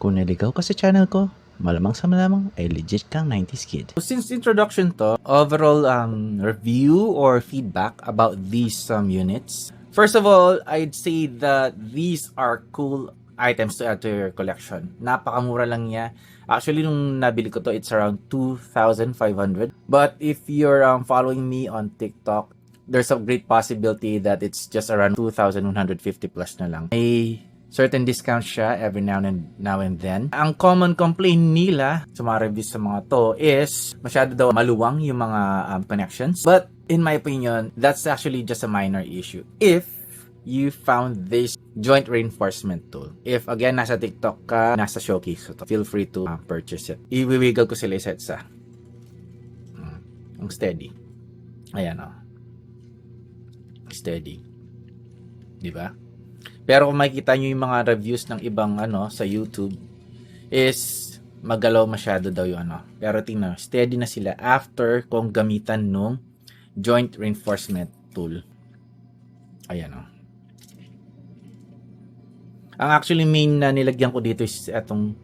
Kung naligaw ka sa channel ko, malamang sa malamang ay legit kang 90s kid. Since introduction to, overall review or feedback about these units. First of all, I'd say that these are cool items to add to your collection. Napakamura lang niya. Actually, nung nabili ko to, it's around 2,500. But if you're following me on TikTok, there's a great possibility that it's just around 2,150 plus na lang. May certain discount siya every now and then. Ang common complaint nila sa mga reviews sa mga to is masyado daw maluwang yung mga connections. But in my opinion, that's actually just a minor issue. If you found this joint reinforcement tool. If again, nasa TikTok ka, nasa showcase ko to, feel free to purchase it. Iwiwiggle ko sila isa-isa. Ang steady. Ayan o. Steady. Diba? Pero kung makikita nyo yung mga reviews ng ibang sa YouTube is magalaw masyado daw yung Pero tingnan, steady na sila after kung gamitan nung joint reinforcement tool. Ayan o. Ang actually main na nilagyan ko dito is itong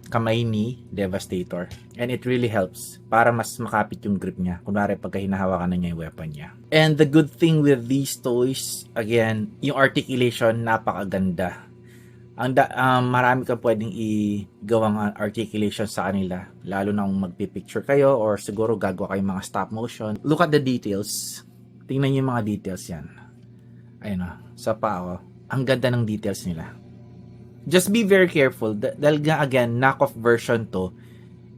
kamay ni Devastator. And it really helps para mas makapit yung grip niya. Kunwari pagka hinahawakan na niya yung weapon niya. And the good thing with these toys, again, yung articulation napakaganda. Marami kang pwedeng igawang articulation sa kanila. Lalo na kung magpipicture kayo or siguro gagawa kayo mga stop motion. Look at the details. Tingnan niyo yung mga details yan. Ayun o, sa paa. Ang ganda ng details nila. Just be very careful dahil nga again, knockoff version to,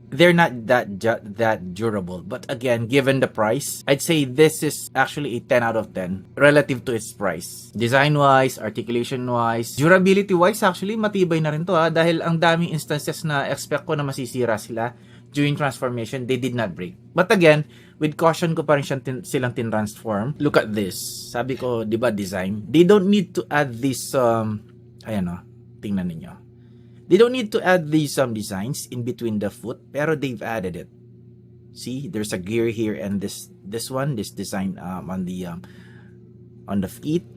they're not that durable. But again, given the price, I'd say this is actually a 10 out of 10 relative to its price. Design-wise, articulation-wise, durability-wise, actually, matibay na rin to dahil ang daming instances na expect ko na masisira sila during transformation, they did not break. But again, with caution ko pa rin silang tin-transform. Look at this. Sabi ko, di ba, design? They don't need to add this, ayan o, tingnan ninyo. They don't need to add these designs in between the foot, pero they've added it. See, there's a gear here and this design on the feet.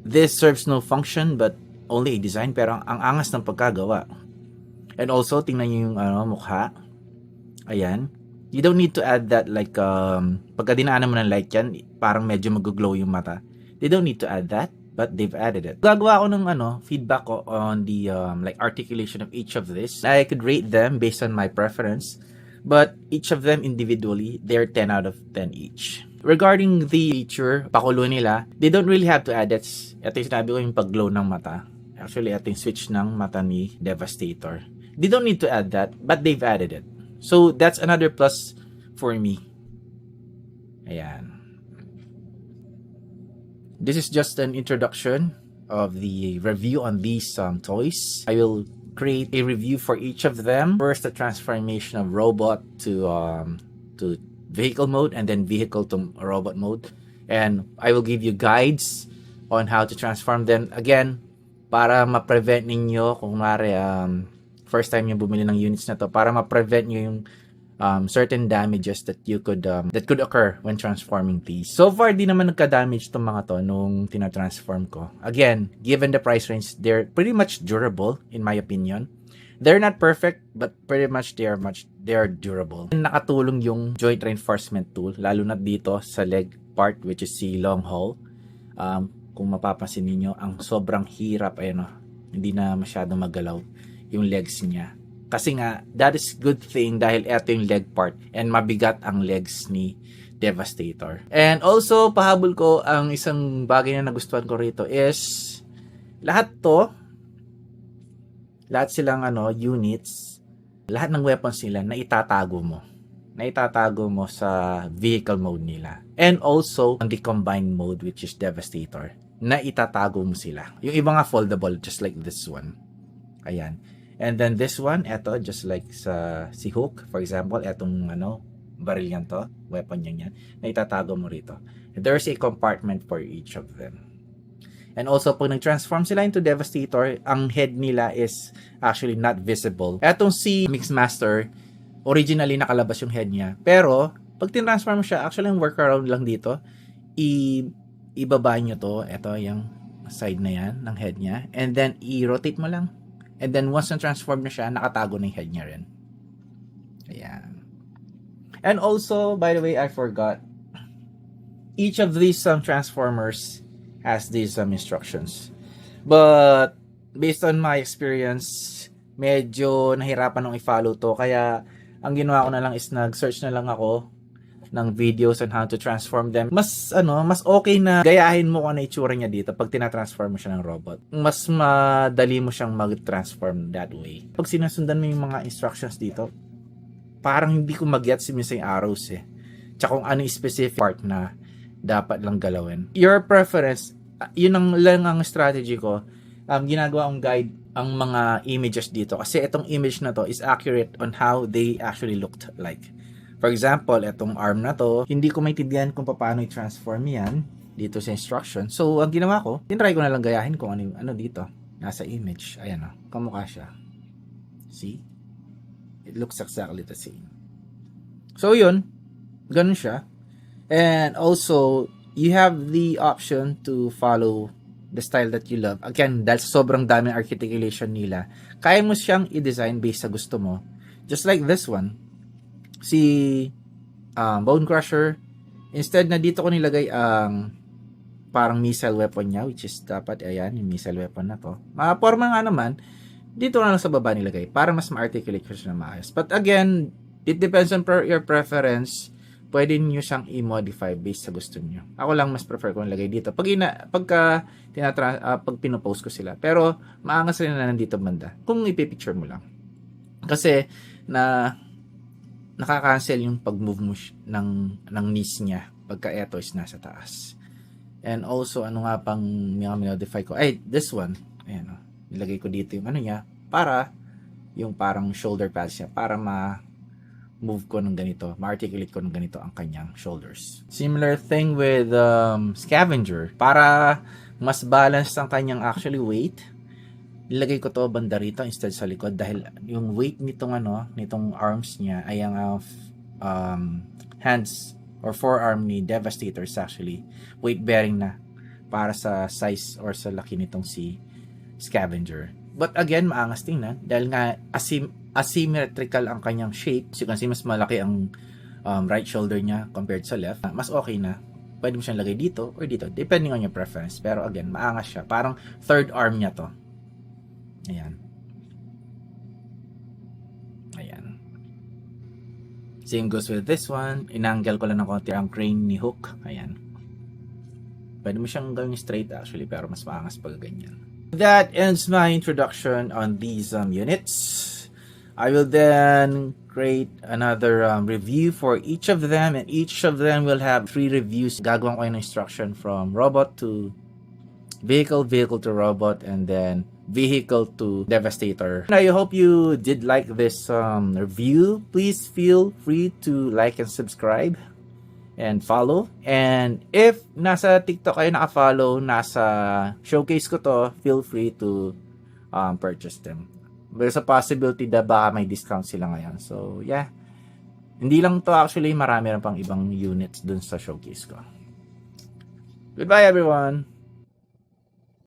This serves no function but only a design, pero ang angas ng pagkagawa. And also, tingnan nyo yung mukha. Ayan. You don't need to add that like pagka dinaanan mo ng light yan, parang medyo mag-glow yung mata. They don't need to add that. But they've added it. Gagawa ko ng feedback ko on the like articulation of each of this. I could rate them based on my preference, but each of them individually, they're 10 out of 10 each. Regarding the feature, pakulo nila, they don't really have to add it. Ito yung sinabi ko yung pag-glow ng mata. Actually, ito yung switch ng mata ni Devastator. They don't need to add that, but they've added it. So, that's another plus for me. Ayan. This is just an introduction of the review on these toys. I will create a review for each of them. First, the transformation of robot to vehicle mode, and then vehicle to robot mode. And I will give you guides on how to transform them. Again, para ma-prevent ninyo, kung mare first time yung bumili ng units na to, para ma-prevent nyo yung certain damages that could occur when transforming these. So far, di naman nagka-damage tong mga to nung tina-transform ko. Again, given the price range, they're pretty much durable in my opinion. They're not perfect, but pretty much they are durable. Nakatulong yung joint reinforcement tool, lalo na dito sa leg part, which is si long haul. Kung mapapansin niyo, ang sobrang hirap, hindi na masyadong magalaw yung legs niya. Kasi nga, that is good thing dahil eto yung leg part and mabigat ang legs ni Devastator. And also, pahabol ko, ang isang bagay na nagustuhan ko rito is lahat silang units, lahat ng weapons nila na itatago mo sa vehicle mode nila. And also, ang the combined mode which is Devastator, na itatago mo sila. Yung iba nga foldable just like this one. Ayan. And then this one, eto, just like si Hook, for example, etong baril yan to, weapon yan, na itatago mo rito. And there's a compartment for each of them. And also, pag nag-transform sila into Devastator, ang head nila is actually not visible. Etong si Mixmaster, originally nakalabas yung head niya. Pero, pag tin-transform siya, actually ang workaround lang dito, ibaba nyo to, eto yung side na yan, ng head niya. And then, i-rotate mo lang. And then once na-transform na siya, nakatago na yung head niya rin. Ayan. And also, by the way, I forgot, each of these transformers has these instructions. But based on my experience, medyo nahirapan nung i-follow to. Kaya ang ginawa ko na lang is nag-search na lang ako ng videos on how to transform them. Mas okay na gayahin mo kung ano itsura niya dito pag tinatransform mo siya ng robot. Mas madali mo siyang mag-transform that way. Pag sinusundan mo yung mga instructions dito, parang hindi ko mag-gets yung arrows eh. Tsaka kung ano yung specific part na dapat lang galawin. Your preference, yun lang ang strategy ko. Ginagawa kong guide ang mga images dito kasi itong image na to is accurate on how they actually looked like. For example, itong arm na to, hindi ko maintindihan kung paano i-transform yan dito sa instruction. So, ang ginawa ko, tinry ko na lang gayahin kung ano dito. Nasa image. Ayan o. Kamukha siya. See? It looks exactly the same. So, yun. Ganun siya. And also, you have the option to follow the style that you love. Again, dahil sobrang daming articulation nila, kaya mo siyang i-design based sa gusto mo. Just like this one. Si Bone Crusher, instead na dito ko nilagay ang parang missile weapon niya, which is dapat, ayan, yung missile weapon na to. Forma nga naman, dito na lang sa baba nilagay para mas ma-articulate ko siya na maayos. But again, it depends on your preference. Pwede niyo siyang i-modify based sa gusto niyo. Ako lang mas prefer ko nilagay dito. Pag pinopost ko sila. Pero maangas rin na nandito banda kung ipipicture mo lang. Kasi nakaka-cancel yung pag-move mo ng knees niya pagka eto is nasa taas. And also, ano nga pang minodify ko? Ay, this one. Ayan o. Nilagay ko dito yung niya para yung parang shoulder pads niya para move ko ng ganito, ma-articulate ko ng ganito ang kanyang shoulders. Similar thing with Scavenger. Para mas balanced ang kanyang actually weight, nilagay ko to banda rito instead sa likod dahil yung weight nitong arms niya ay ang hands or forearm ni Devastator is actually weight bearing na para sa size or sa laki nitong si Scavenger. But again, maangas tingnan dahil nga asymmetrical ang kanyang shape. So you can see mas malaki ang right shoulder niya compared sa left. Mas okay na. Pwede mo siyang lagay dito or dito depending on your preference. Pero again, maangas siya. Parang third arm niya to. Ayan. Ayan. Same goes with this one. Inangle ko lang ng konti ang crane ni Hook. Ayan. Pwede mo siyang gawin straight actually pero mas maangas pag ganyan. That ends my introduction on these units. I will then create another review for each of them and each of them will have 3 reviews. Gagawin ko yung instruction from robot to vehicle, vehicle to robot, and then vehicle to Devastator. I hope you did like this review. Please feel free to like and subscribe and follow. And if nasa TikTok kayo naka-follow, nasa showcase ko to, feel free to purchase them. There's a possibility na baka may discount sila ngayon. So, yeah. Hindi lang to actually, marami rin pang ibang units dun sa showcase ko. Goodbye everyone!